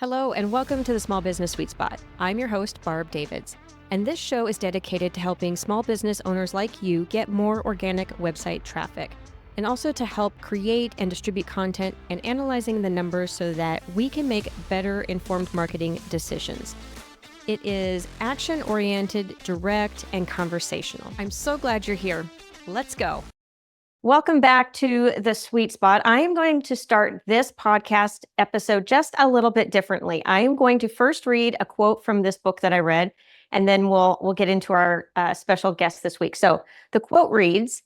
Hello, and welcome to the Small Business Sweet Spot. I'm your host, Barb Davids, and this show is dedicated to helping small business owners like you get more organic website traffic, and also to help create and distribute content and analyzing the numbers so that we can make better informed marketing decisions. It is action-oriented, direct, and conversational. I'm so glad you're here. Let's go. Welcome back to the Sweet Spot. I am going to start this podcast episode just a little bit differently. I am going to first read a quote from this book that I read, and then we'll get into our special guest this week. So the quote reads,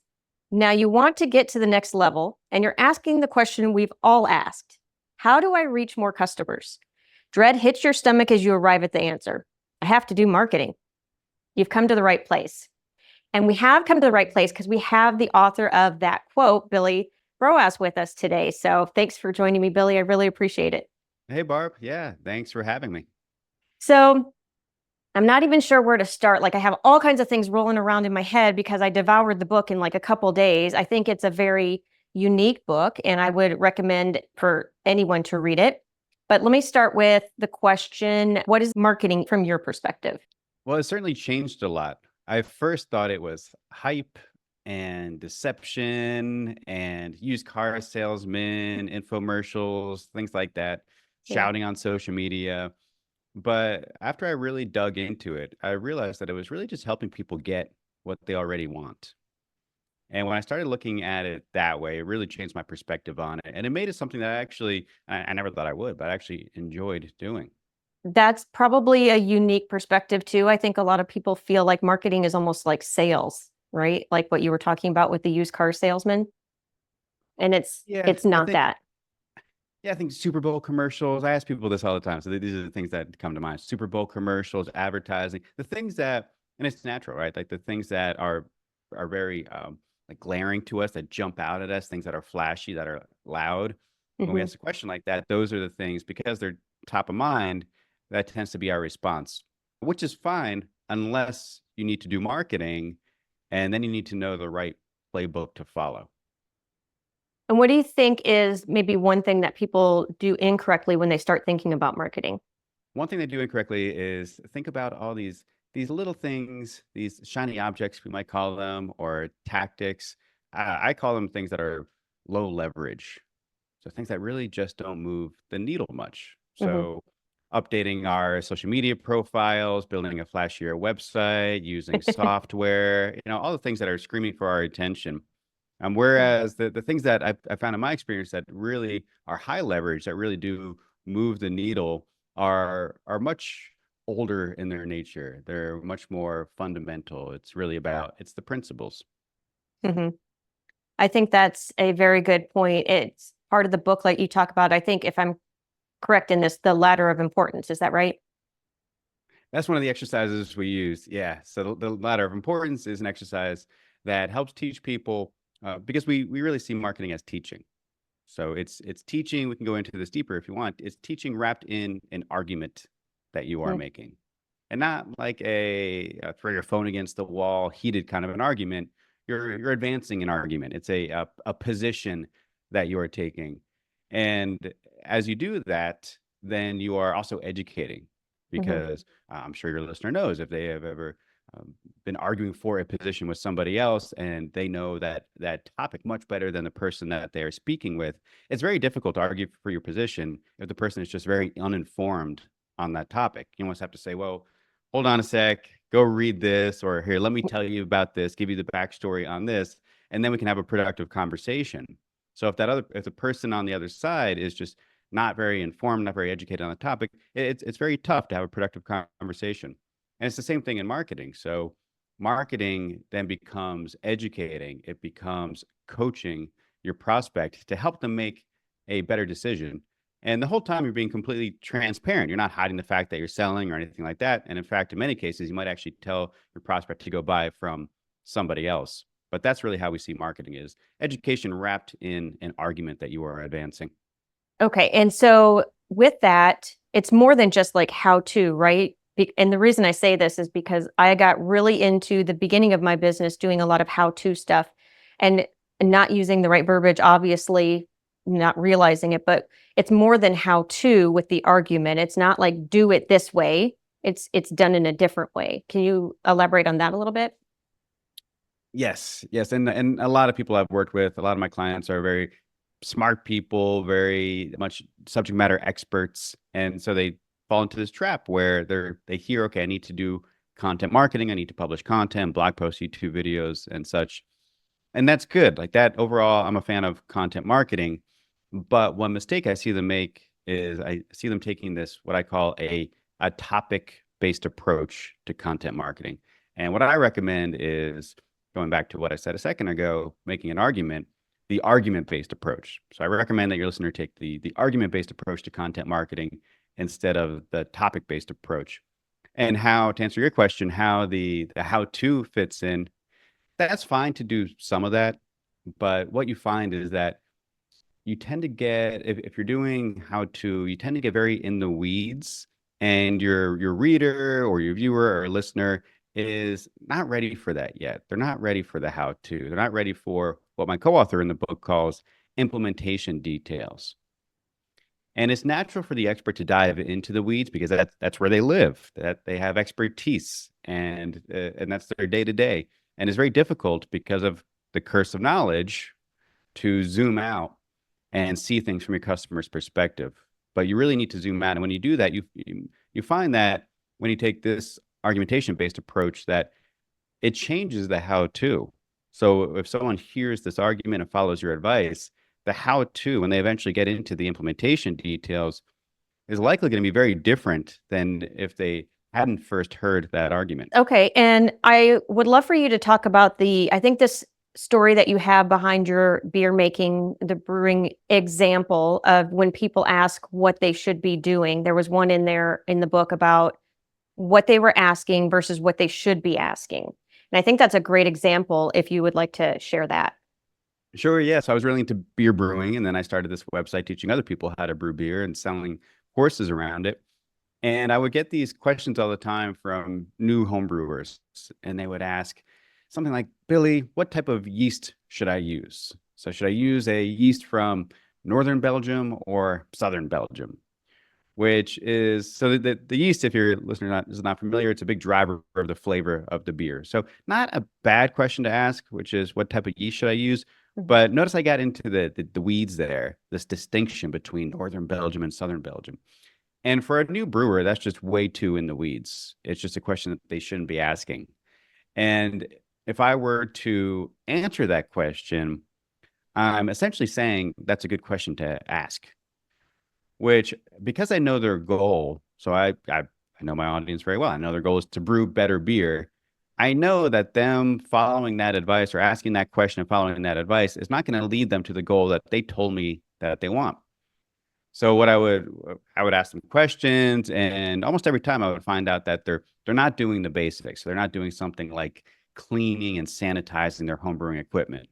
"Now you want to get to the next level, and you're asking the question we've all asked. How do I reach more customers? Dread hits your stomach as you arrive at the answer. I have to do marketing. You've come to the right place." And we have come to the right place because we have the author of that quote, Billy Broas, with us today. So thanks for joining me, Billy. I really appreciate it. Hey, Barb. Yeah, thanks for having me. So I'm not even sure where to start. Like, I have all kinds of things rolling around in my head because I devoured the book in like a couple days. I think it's a very unique book, and I would recommend for anyone to read it. But let me start with the question, what is marketing from your perspective? Well, it certainly changed a lot. I first thought it was hype and deception and used car salesmen, infomercials, things like that, Yeah. shouting on social media. But after I really dug into it, I realized that it was really just helping people get what they already want. And when I started looking at it that way, it really changed my perspective on it. And it made it something that I never thought I would, but I actually enjoyed doing. That's probably a unique perspective too. I think a lot of people feel like marketing is almost like sales, right? Like what you were talking about with the used car salesman. And it's Yeah, it's not that. I think Super Bowl commercials. I ask people this all the time. So these are the things that come to mind. Super Bowl commercials, advertising, the things that, and it's natural, right? Like the things that are very like glaring to us, that jump out at us, things that are flashy, that are loud. When we Mhm. ask a question like that, those are the things, because they're top of mind, that tends to be our response, which is fine unless you need to do marketing, and then you need to know the right playbook to follow. And what do you think is maybe one thing that people do incorrectly when they start thinking about marketing? One thing they do incorrectly is think about all these little things, these shiny objects, we might call them, or tactics. I call them things that are low leverage. So things that really just don't move the needle much. Mhm. So updating our social media profiles, building a flashier website, using software, all the things that are screaming for our attention. Whereas the things that I found in my experience that really are high leverage, that really do move the needle, are much older in their nature. They're much more fundamental. It's really about, it's the principles. Mhm. I think that's a very good point. It's part of the book like you talk about, I think if I'm correct in this, the ladder of importance. Is that right? That's one of the exercises we use. Yeah. So the ladder of importance is an exercise that helps teach people, because we really see marketing as teaching. So it's teaching. We can go into this deeper if you want. It's teaching wrapped in an argument that you are Mm. making, and not like a throw your phone against the wall, heated kind of an argument. You're advancing an argument. It's a position that you are taking, and as you do that, then you are also educating, Mhm. because I'm sure your listener knows, if they have ever been arguing for a position with somebody else and they know that topic much better than the person that they're speaking with, it's very difficult to argue for your position if the person is just very uninformed on that topic. You almost have to say, well, hold on a sec, go read this, or here, let me tell you about this, give you the backstory on this, and then we can have a productive conversation. So if the person on the other side is just not very informed, not very educated on the topic, it's very tough to have a productive conversation. And it's the same thing in marketing. So marketing then becomes educating, it becomes coaching your prospect to help them make a better decision. And the whole time you're being completely transparent. You're not hiding the fact that you're selling or anything like that. And in fact, in many cases, you might actually tell your prospect to go buy from somebody else. But that's really how we see marketing, is education wrapped in an argument that you are advancing. Okay. And so with that, it's more than just like how to, right? And the reason I say this is because I got really into the beginning of my business doing a lot of how to stuff and not using the right verbiage, obviously, not realizing it, but it's more than how to with the argument. It's not like do it this way. It's done in a different way. Can you elaborate on that a little bit? Yes, yes, and a lot of people I've worked with, a lot of my clients are very smart people, very much subject matter experts, and so they fall into this trap where they hear, okay, I need to do content marketing, I need to publish content, blog posts, YouTube videos, and such, and that's good. Like that overall, I'm a fan of content marketing, but one mistake I see them make is I see them taking this what I call a topic based approach to content marketing, and what I recommend is going back to what I said a second ago, making an argument, the argument-based approach. So I recommend that your listener take the argument-based approach to content marketing instead of the topic-based approach. And how, to answer your question, how the how-to fits in, that's fine to do some of that. But what you find is that you tend to get, if you're doing how-to, you tend to get very in the weeds, and your reader or your viewer or listener is not ready for that yet. They're not ready for the how to. They're not ready for what my co-author in the book calls implementation details. And it's natural for the expert to dive into the weeds because that's where they live, that they have expertise, and that's their day to day. And it's very difficult because of the curse of knowledge to zoom out and see things from your customer's perspective. But you really need to zoom out. And when you do that, you find that when you take this argumentation-based approach, that it changes the how-to. So if someone hears this argument and follows your advice, the how-to, when they eventually get into the implementation details, is likely going to be very different than if they hadn't first heard that argument. Okay, and I would love for you to talk about I think this story that you have behind your beer making, the brewing example of when people ask what they should be doing. There was one in there in the book about what they were asking versus what they should be asking. And I think that's a great example if you would like to share that. Sure, yeah. So I was really into beer brewing, and then I started this website teaching other people how to brew beer and selling courses around it. And I would get these questions all the time from new home brewers, and they would ask something like, Billy, what type of yeast should I use? So should I use a yeast from Northern Belgium or Southern Belgium? Which is, so the yeast, if your listener is not familiar, it's a big driver of the flavor of the beer. So not a bad question to ask, which is what type of yeast should I use? But notice I got into the weeds there, this distinction between Northern Belgium and Southern Belgium. And for a new brewer, that's just way too in the weeds. It's just a question that they shouldn't be asking. And if I were to answer that question, I'm essentially saying that's a good question to ask, which, because I know their goal, so I know my audience very well. I know their goal is to brew better beer. I know that them following that advice or asking that question and following that advice is not going to lead them to the goal that they told me that they want. So what I would ask them questions, and almost every time I would find out that they're not doing the basics. They're not doing something like cleaning and sanitizing their home brewing equipment,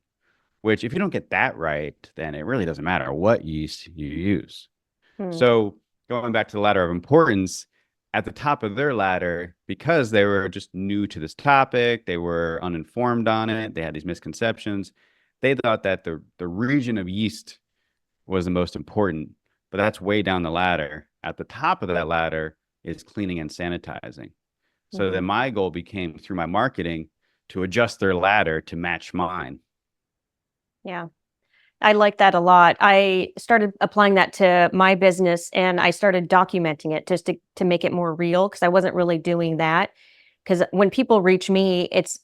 which if you don't get that right, then it really doesn't matter what yeast you use. So going back to the ladder of importance, at the top of their ladder, because they were just new to this topic, they were uninformed on it, they had these misconceptions, they thought that the region of yeast was the most important, but that's way down the ladder. At the top of that ladder is cleaning and sanitizing. So then my goal became, through my marketing, to adjust their ladder to match mine. Yeah. I like that a lot. I started applying that to my business, and I started documenting it just to make it more real, because I wasn't really doing that. Because when people reach me, it's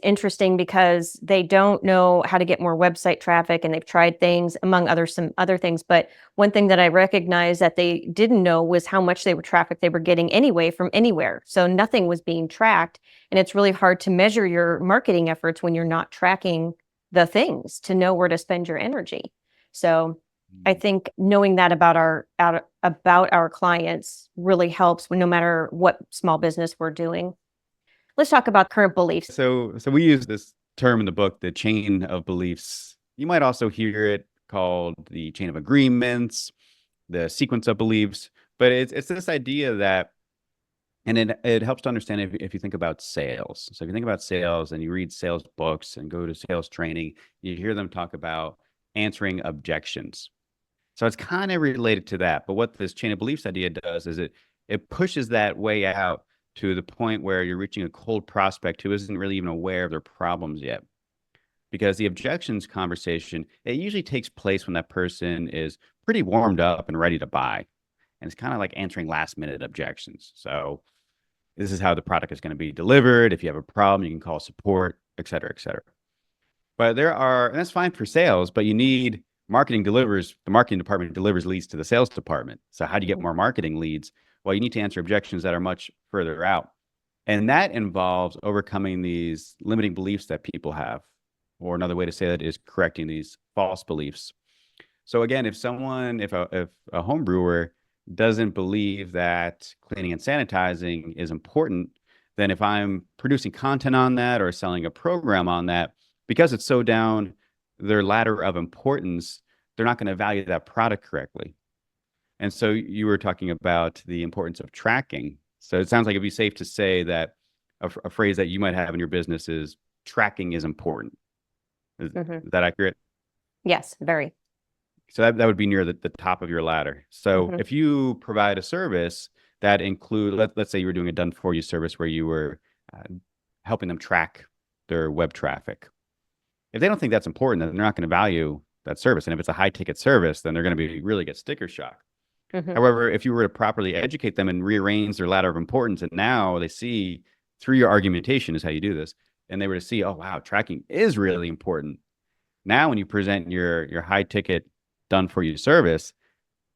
interesting because they don't know how to get more website traffic, and they've tried things among some other things. But one thing that I recognized that they didn't know was how much traffic they were getting anyway from anywhere. So nothing was being tracked, and it's really hard to measure your marketing efforts when you're not tracking the things to know where to spend your energy. So I think knowing that about our clients really helps no matter what small business we're doing. Let's talk about current beliefs. So we use this term in the book, the chain of beliefs. You might also hear it called the chain of agreements, the sequence of beliefs, but it's this idea that, and it helps to understand if you think about sales. So if you think about sales and you read sales books and go to sales training, you hear them talk about answering objections. So it's kind of related to that. But what this chain of beliefs idea does is it pushes that way out to the point where you're reaching a cold prospect who isn't really even aware of their problems yet. Because the objections conversation, it usually takes place when that person is pretty warmed up and ready to buy. And it's kind of like answering last minute objections. So this is how the product is going to be delivered. If you have a problem, you can call support, et cetera, et cetera. But and that's fine for sales, but you need marketing delivers, the marketing department delivers leads to the sales department. So how do you get more marketing leads? Well, you need to answer objections that are much further out. And that involves overcoming these limiting beliefs that people have. Or another way to say that is correcting these false beliefs. So again, if a home brewer doesn't believe that cleaning and sanitizing is important, then if I'm producing content on that or selling a program on that, because it's so down their ladder of importance, they're not going to value that product correctly. And so you were talking about the importance of tracking. So it sounds like it'd be safe to say that a phrase that you might have in your business is tracking is important. Is that accurate? Yes, very. So that would be near the top of your ladder. So if you provide a service that include, let's say you were doing a done for you service where you were helping them track their web traffic. If they don't think that's important, then they're not going to value that service. And if it's a high ticket service, then they're going to really get sticker shock. However, if you were to properly educate them and rearrange their ladder of importance, and now they see through your argumentation is how you do this, and they were to see, oh, wow, tracking is really important. Now, when you present your high ticket done for you service,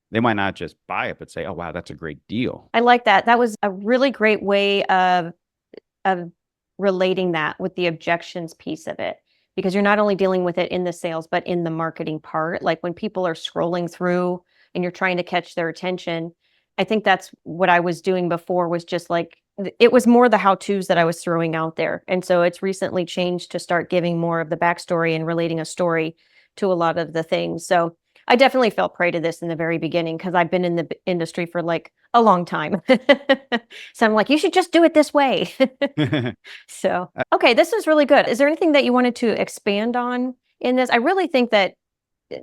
they might not just buy it, but say, oh, wow, that's a great deal. I like that. That was a really great way of relating that with the objections piece of it, because you're not only dealing with it in the sales, but in the marketing part. Like when people are scrolling through and you're trying to catch their attention, I think that's what I was doing before, was just like, it was more the how-tos that I was throwing out there. And so it's recently changed to start giving more of the backstory and relating a story to a lot of the things. So I definitely fell prey to this in the very beginning because I've been in the industry for like a long time. So I'm like, you should just do it this way. So, okay, this is really good. Is there anything that you wanted to expand on in this? I really think that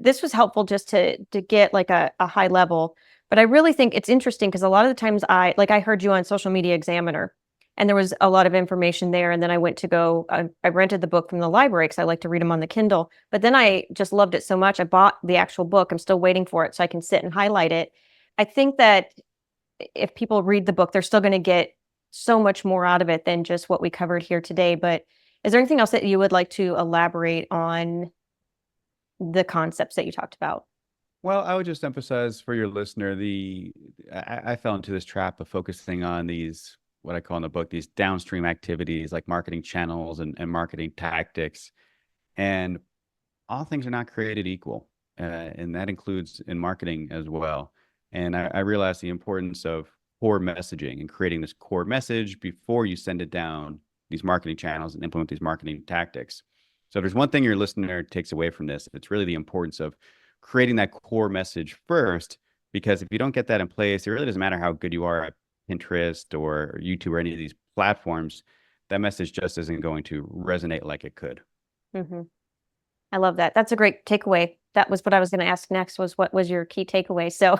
this was helpful just to get like a high level, but I really think it's interesting because a lot of the times I heard you on Social Media Examiner and there was a lot of information there. And then I went to go, I rented the book from the library because I like to read them on the Kindle, but then I just loved it so much. I bought the actual book. I'm still waiting for it so I can sit and highlight it. I think that if people read the book, they're still going to get so much more out of it than just what we covered here today. But is there anything else that you would like to elaborate on the concepts that you talked about? Well, I would just emphasize for your listener, I fell into this trap of focusing on these, what I call in the book, these downstream activities like marketing channels and marketing tactics. And all things are not created equal. And that includes in marketing as well. And I realized the importance of core messaging and creating this core message before you send it down these marketing channels and implement these marketing tactics. So if there's one thing your listener takes away from this, it's really the importance of creating that core message first, because if you don't get that in place, it really doesn't matter how good you are at Pinterest or YouTube or any of these platforms, that message just isn't going to resonate like it could. I love that. That's a great takeaway. That was what I was going to ask next, was what was your key takeaway? So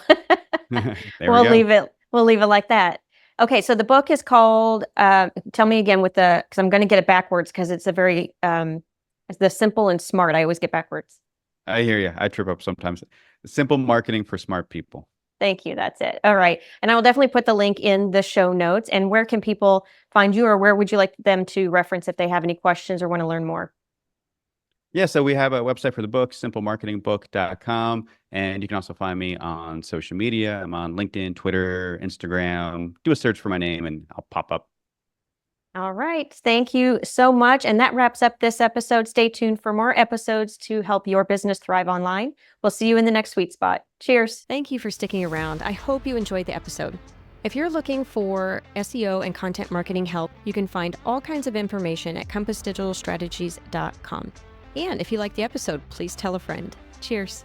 we'll leave it like that. Okay. So the book is called, tell me again because I'm going to get it backwards because it's a very, it's the simple and smart. I always get backwards. I hear you. I trip up sometimes. Simple marketing for smart people. Thank you. That's it. All right. And I will definitely put the link in the show notes. And where can people find you, or where would you like them to reference if they have any questions or want to learn more? Yeah, so we have a website for the book, simplemarketingbook.com. And you can also find me on social media. I'm on LinkedIn, Twitter, Instagram. Do a search for my name and I'll pop up. All right. Thank you so much. And that wraps up this episode. Stay tuned for more episodes to help your business thrive online. We'll see you in the next sweet spot. Cheers. Thank you for sticking around. I hope you enjoyed the episode. If you're looking for SEO and content marketing help, you can find all kinds of information at compassdigitalstrategies.com. And if you like the episode, please tell a friend. Cheers.